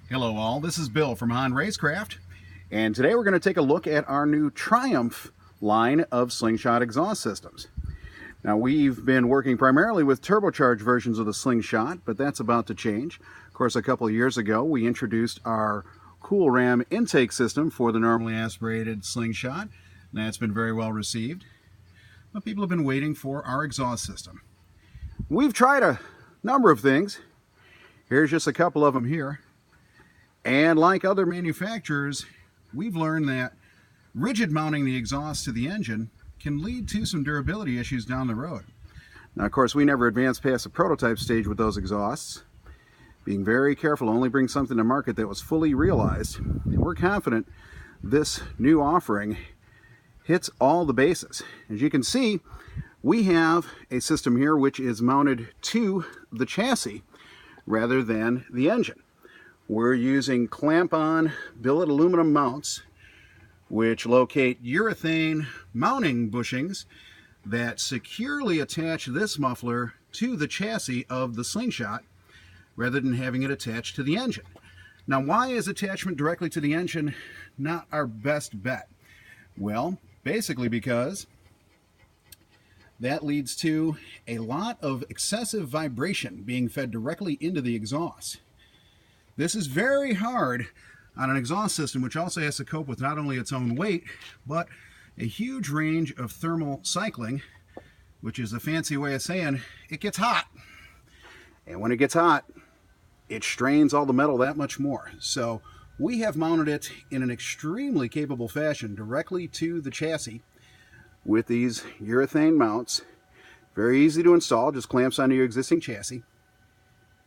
Hello all, this is Bill from Hahn RaceCraft, and today we're going to take a look at our new Triumph line of Slingshot exhaust systems. Now, we've been working primarily with turbocharged versions of the Slingshot, but that's about to change. Of course, a couple of years ago we introduced our Cool Ram intake system for the normally aspirated Slingshot, and that's been very well received. But people have been waiting for our exhaust system. We've tried a number of things. Here's just a couple of them here. And like other manufacturers, we've learned that rigid mounting the exhaust to the engine can lead to some durability issues down the road. Now, of course, we never advanced past the prototype stage with those exhausts, being very careful to only bring something to market that was fully realized. And we're confident this new offering hits all the bases. As you can see, we have a system here which is mounted to the chassis rather than the engine. We're using clamp-on billet aluminum mounts which locate urethane mounting bushings that securely attach this muffler to the chassis of the Slingshot rather than having it attached to the engine. Now, why is attachment directly to the engine not our best bet? Well, basically because that leads to a lot of excessive vibration being fed directly into the exhaust. This is very hard on an exhaust system which also has to cope with not only its own weight, but a huge range of thermal cycling, which is a fancy way of saying it gets hot. And when it gets hot, it strains all the metal that much more. So we have mounted it in an extremely capable fashion directly to the chassis with these urethane mounts. Very easy to install, just clamps onto your existing chassis.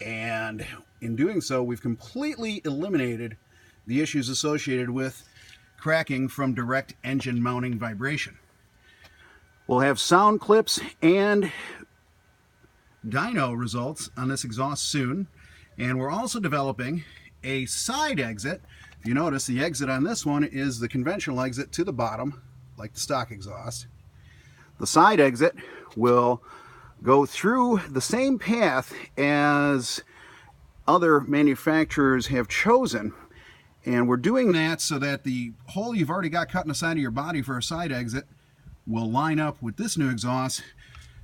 And in doing so, we've completely eliminated the issues associated with cracking from direct engine mounting vibration. We'll have sound clips and dyno results on this exhaust soon, and we're also developing a side exit. If you notice, the exit on this one is the conventional exit to the bottom, like the stock exhaust. The side exit will go through the same path as other manufacturers have chosen, and we're doing that so that the hole you've already got cut in the side of your body for a side exit will line up with this new exhaust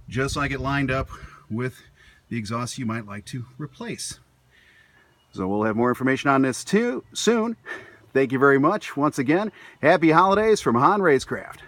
just like it lined up with the exhaust you might like to replace. So we'll have more information on this too soon. Thank you very much. Once again, happy holidays from Hahn RaceCraft.